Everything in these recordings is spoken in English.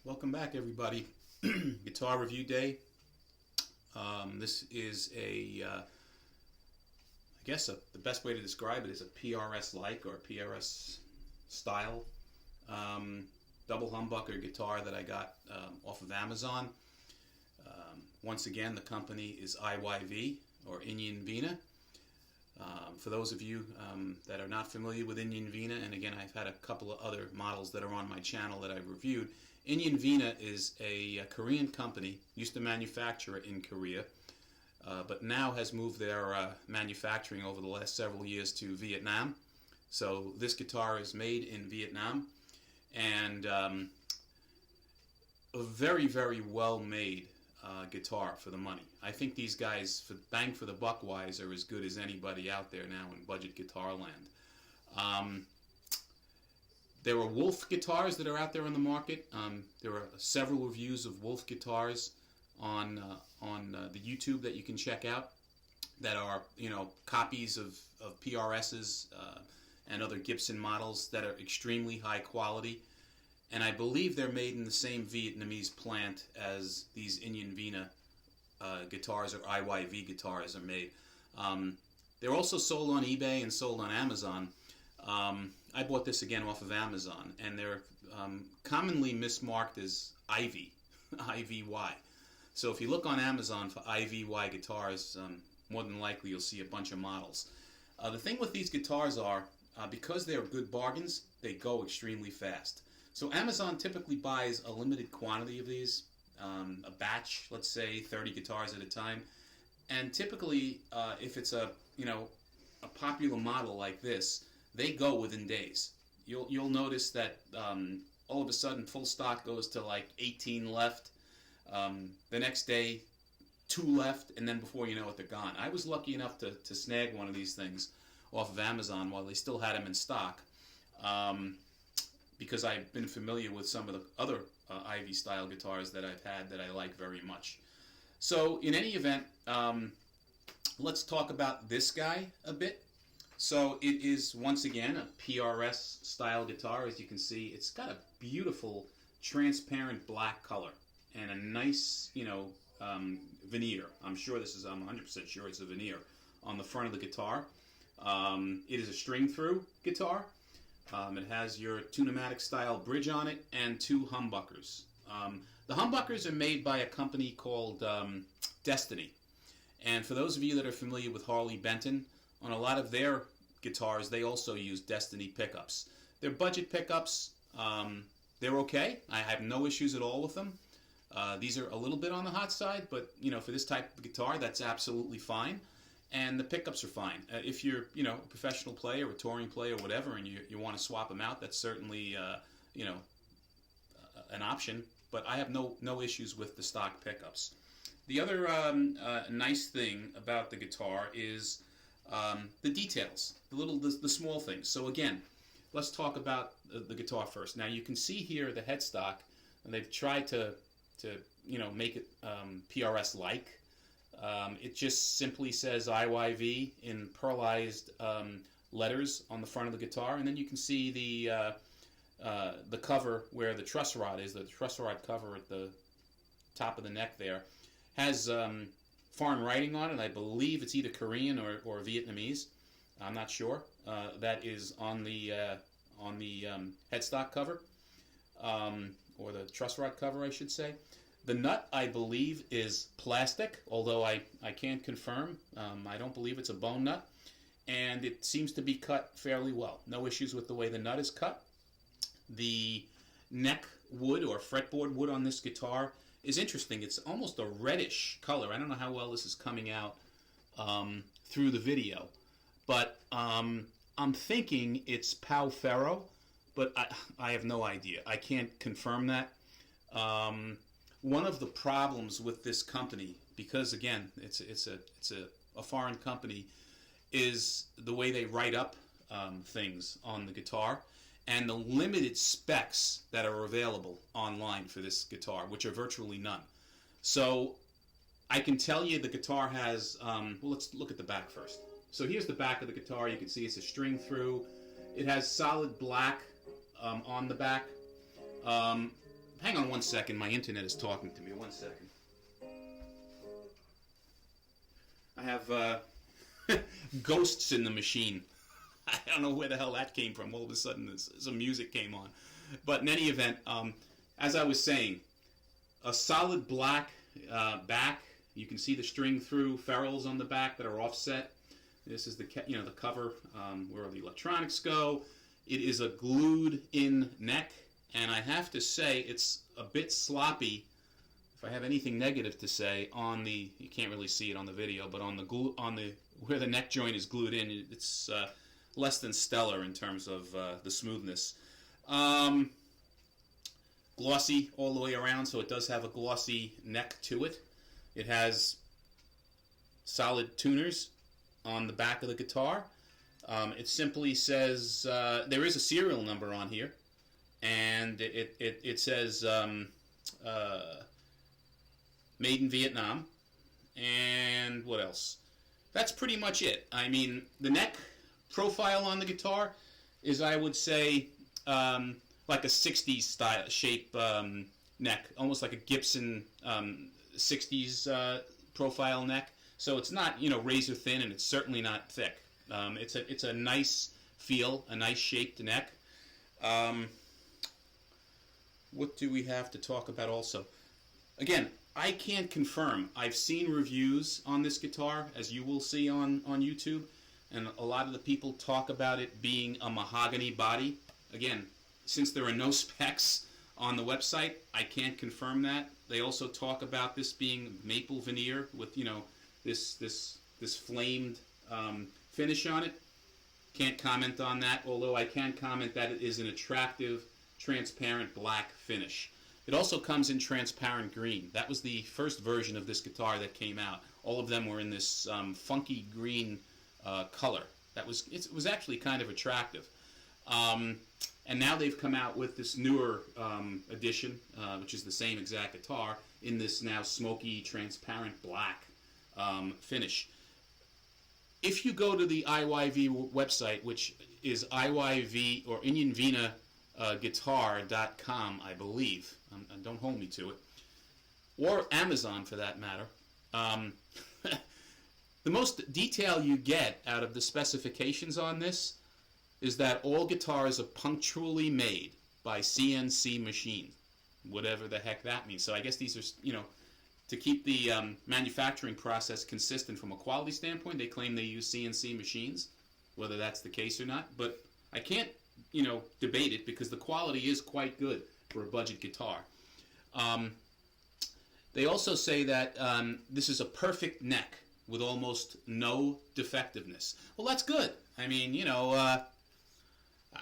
Welcome back, everybody. Guitar review day. This is I guess the best way to describe it is a PRS-like or PRS style double humbucker guitar that I got off of Amazon. Once again, the company is IYV or Indian Vina. For those of you that are not familiar with Indian Vina, and again, I've had a couple of other models that are on my channel that I've reviewed. Indian Vina is a Korean company, used to manufacture in Korea, but now has moved their manufacturing over the last several years to Vietnam. So this guitar is made in Vietnam, and a very, very well made guitar for the money. I think these guys, for bang for the buck wise, are as good as anybody out there now in budget guitar land. There are Wolf guitars that are out there on the market. There are several reviews of Wolf guitars on the YouTube that you can check out that are, copies of PRSs and other Gibson models that are extremely high quality. And I believe they're made in the same Vietnamese plant as these Indian Vina guitars or IYV guitars are made. They're also sold on eBay and sold on Amazon. I bought this again off of Amazon, and they're commonly mismarked as Ivy, IVY. So if you look on Amazon for IVY guitars, more than likely you'll see a bunch of models. The thing with these guitars are, because they're good bargains, they go extremely fast. So Amazon typically buys a limited quantity of these, a batch, let's say 30 guitars at a time. And typically, if it's a popular model like this, they go within days. You'll notice that all of a sudden full stock goes to like 18 left. The next day, 2 left, and then before you know it, they're gone. I was lucky enough to snag one of these things off of Amazon while they still had them in stock. Because I've been familiar with some of the other Ivy style guitars that I've had that I like very much. So in any event, let's talk about this guy a bit. So it is once again a PRS style guitar. As you can see, it's got a beautiful transparent black color and a nice veneer. I'm 100% sure it's a veneer on the front of the guitar. It is a string through guitar. It has your tunematic style bridge on it and 2 humbuckers. The humbuckers are made by a company called Destiny. And for those of you that are familiar with Harley Benton, on a lot of their guitars they also use Destiny pickups. They're budget pickups. They're okay. I have no issues at all with them. These are a little bit on the hot side, but for this type of guitar that's absolutely fine. And the pickups are fine. If you're, a professional player, a touring player, whatever, and you want to swap them out, that's certainly, an option. But I have no issues with the stock pickups. The other nice thing about the guitar is the details, the small things. So again, let's talk about the guitar first. Now you can see here the headstock, and they've tried to make it PRS-like. It just simply says IYV in pearlized letters on the front of the guitar, and then you can see the cover where the truss rod is. The truss rod cover at the top of the neck there has foreign writing on it. I believe it's either Korean or Vietnamese. I'm not sure. That is on the headstock cover, or the truss rod cover, I should say. The nut, I believe, is plastic, although I can't confirm. I don't believe it's a bone nut, and it seems to be cut fairly well. No issues with the way the nut is cut. The neck wood or fretboard wood on this guitar is interesting. It's almost a reddish color. I don't know how well this is coming out through the video, but I'm thinking it's Pau Ferro, but I have no idea. I can't confirm that. One of the problems with this company, because again, it's a foreign company, is the way they write up things on the guitar, and the limited specs that are available online for this guitar, which are virtually none. So I can tell you the guitar has, let's look at the back first. So here's the back of the guitar. You can see it's a string through. It has solid black on the back. hang on one second. My internet is talking to me. 1 second. I have ghosts in the machine. I don't know where the hell that came from. All of a sudden, some music came on. But in any event, as I was saying, a solid black back. You can see the string through ferrules on the back that are offset. This is the the cover where the electronics go. It is a glued-in neck, and I have to say it's a bit sloppy. If I have anything negative to say on the, you can't really see it on the video, but on the where the neck joint is glued in, it's less than stellar in terms of the smoothness. Glossy all the way around, so it does have a glossy neck to it. It has solid tuners on the back of the guitar. It simply says, there is a serial number on here, and it says made in Vietnam, and what else? That's pretty much it. I mean, the neck profile on the guitar is, I would say, like a 60s style shape neck, almost like a Gibson 60s profile neck. So it's not, razor thin, and it's certainly not thick. It's a nice feel, a nice shaped neck. What do we have to talk about also? Again, I can't confirm. I've seen reviews on this guitar, as you will see on YouTube, and a lot of the people talk about it being a mahogany body. Again, since there are no specs on the website, I can't confirm that. They also talk about this being maple veneer with, this flamed finish on it. Can't comment on that, although I can comment that it is an attractive, transparent black finish. It also comes in transparent green. That was the first version of this guitar that came out. All of them were in this funky green color. It was actually kind of attractive. And now they've come out with this newer edition, which is the same exact guitar, in this now smoky, transparent black finish. If you go to the IYV website, which is IYV or InyanVinaGuitar.com, I believe, don't hold me to it, or Amazon for that matter, the most detail you get out of the specifications on this is that all guitars are punctually made by CNC machine, whatever the heck that means. So I guess these are, to keep the manufacturing process consistent from a quality standpoint, they claim they use CNC machines, whether that's the case or not. But I can't, debate it, because the quality is quite good for a budget guitar. They also say that this is a perfect neck with almost no defectiveness. Well, that's good. I mean,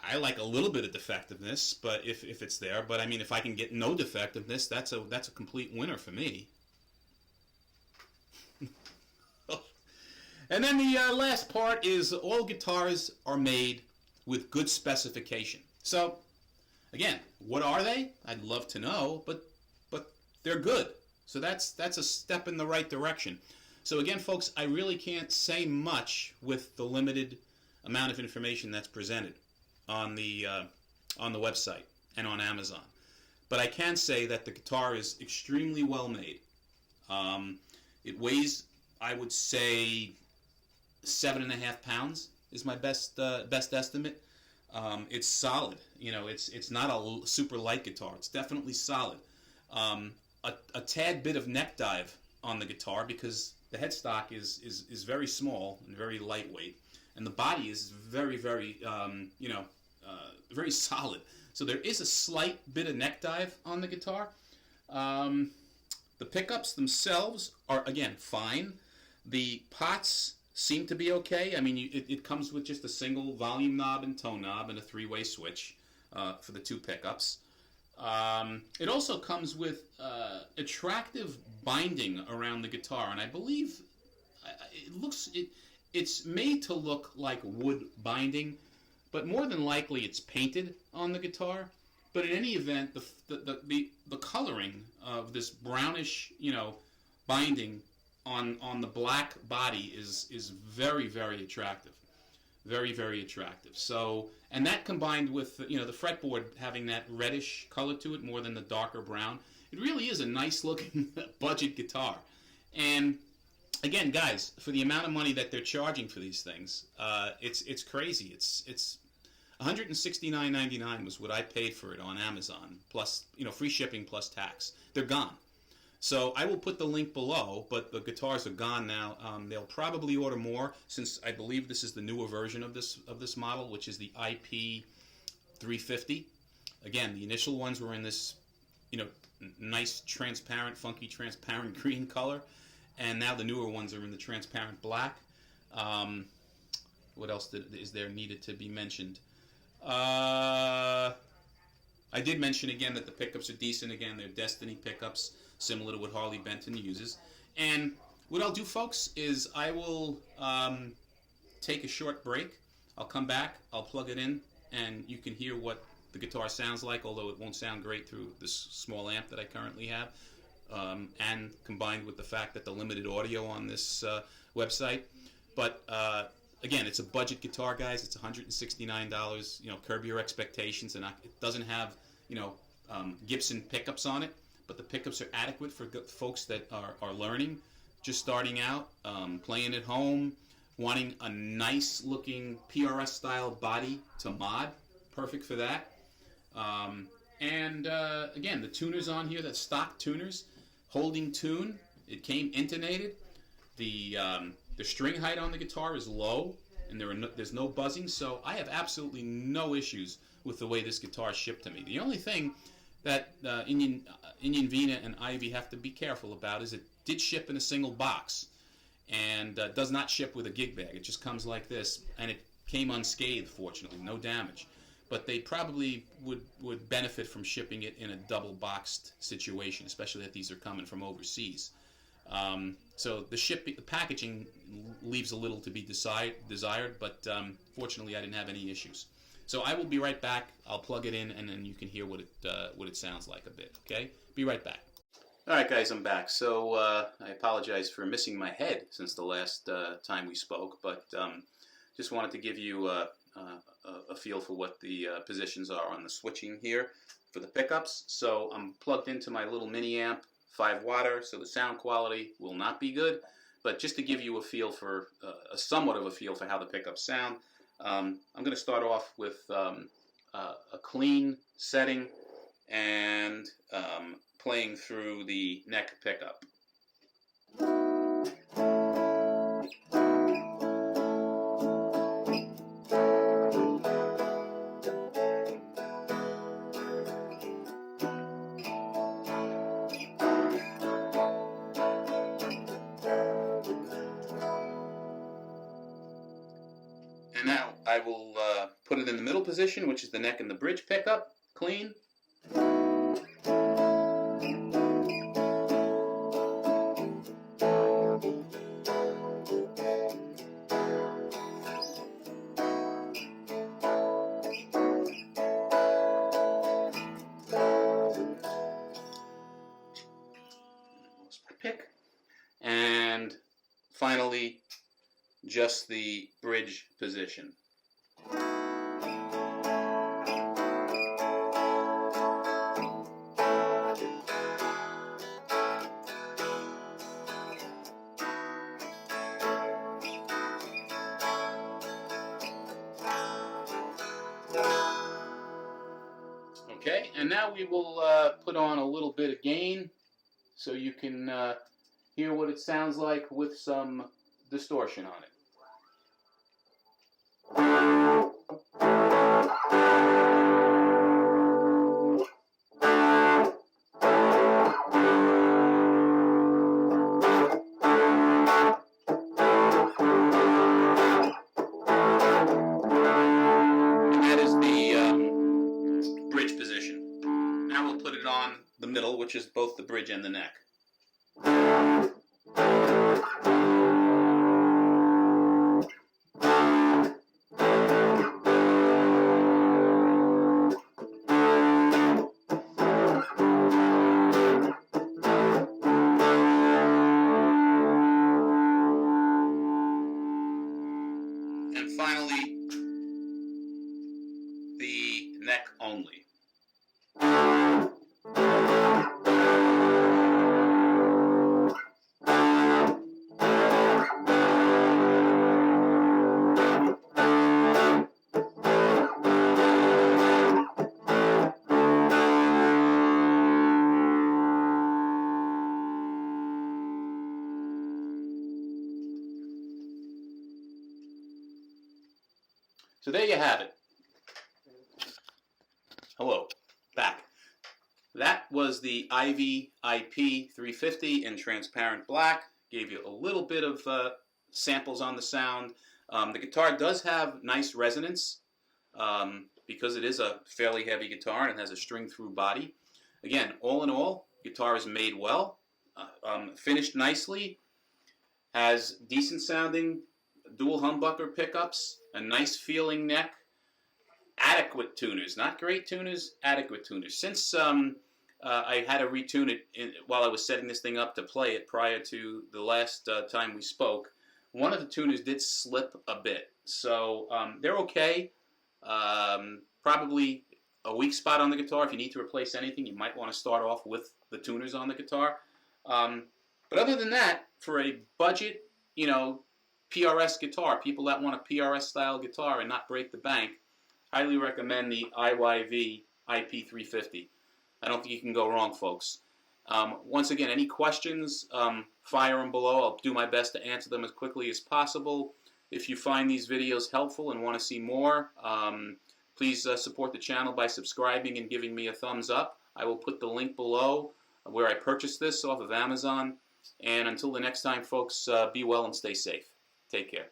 I like a little bit of defectiveness, but if it's there. But I mean, if I can get no defectiveness, that's a complete winner for me. And then the last part is all guitars are made with good specification. So, again, what are they? I'd love to know, but they're good. So that's a step in the right direction. So again, folks, I really can't say much with the limited amount of information that's presented on the website and on Amazon. But I can say that the guitar is extremely well made. It weighs, I would say, 7.5 pounds is my best estimate. It's solid. It's not a super light guitar. It's definitely solid. A tad bit of neck dive on the guitar, because the headstock is very small and very lightweight, and the body is very, very very solid. So there is a slight bit of neck dive on the guitar. The pickups themselves are, again, fine. The pots seem to be okay. I mean, it comes with just a single volume knob and tone knob and a 3-way switch for the 2 pickups. It also comes with attractive binding around the guitar, and I believe it's made to look like wood binding, but more than likely it's painted on the guitar. But in any event, the coloring of this brownish, binding on the black body is very, very attractive. Very, very attractive. So, and that combined with, the fretboard having that reddish color to it more than the darker brown, it really is a nice looking budget guitar. And again, guys, for the amount of money that they're charging for these things, it's crazy. It's $169.99 was what I paid for it on Amazon, plus free shipping plus tax. They're gone. So I will put the link below, but the guitars are gone now. They'll probably order more, since I believe this is the newer version of this model, which is the IP 350. Again, the initial ones were in this, nice transparent, funky transparent green color, and now the newer ones are in the transparent black. What else is there needed to be mentioned? I did mention again that the pickups are decent. Again, they're Destiny pickups, similar to what Harley Benton uses. And what I'll do, folks, is I will take a short break. I'll come back, I'll plug it in, and you can hear what the guitar sounds like, although it won't sound great through this small amp that I currently have, and combined with the fact that the limited audio on this website. But again, it's a budget guitar, guys. It's $169. Curb your expectations, and it doesn't have Gibson pickups on it, but the pickups are adequate for folks that are learning, just starting out, playing at home, wanting a nice looking PRS style body to mod. Perfect for that. And again, the tuners on here, that's stock tuners, holding tune. It came intonated. The string height on the guitar is low, and there's no buzzing, so I have absolutely no issues with the way this guitar shipped to me. The only thing that Indian Vina and IYV have to be careful about is it did ship in a single box, and does not ship with a gig bag. It just comes like this, and it came unscathed, fortunately, no damage. But they probably would benefit from shipping it in a double-boxed situation, especially that these are coming from overseas. So the packaging leaves a little to be desired, but fortunately I didn't have any issues. So I will be right back. I'll plug it in, and then you can hear what it sounds like a bit. Okay, be right back. All right, guys, I'm back. So I apologize for missing my head since the last time we spoke, but just wanted to give you a feel for what the positions are on the switching here for the pickups. So I'm plugged into my little mini amp, 5-watter, so the sound quality will not be good, but just to give you a feel for somewhat of a feel for how the pickups sound, I'm going to start off with a clean setting and playing through the neck pickup. And now I will put it in the middle position, which is the neck and the bridge pickup, clean. Pick. And finally, just the bridge position. Okay, and now we will put on a little bit of gain so you can hear what it sounds like with some distortion on it. And that is the bridge position. Now we'll put it on the middle, which is both the bridge and the neck. And finally, So there you have it. Hello, back. That was the IYV IP 350 in transparent black. Gave you a little bit of samples on the sound. The guitar does have nice resonance because it is a fairly heavy guitar and it has a string-through body. Again, all in all, guitar is made well, finished nicely, has decent sounding dual humbucker pickups, a nice feeling neck, adequate tuners, not great tuners, adequate tuners. Since I had to retune it while I was setting this thing up to play it prior to the last time we spoke, one of the tuners did slip a bit. So they're okay. Probably a weak spot on the guitar. If you need to replace anything, you might want to start off with the tuners on the guitar. But other than that, for a budget, PRS guitar, people that want a PRS style guitar and not break the bank, highly recommend the IYV IP350. I don't think you can go wrong, folks. Once again, any questions, fire them below. I'll do my best to answer them as quickly as possible. If you find these videos helpful and want to see more, please support the channel by subscribing and giving me a thumbs up. I will put the link below where I purchased this off of Amazon. And until the next time, folks, be well and stay safe. Take care.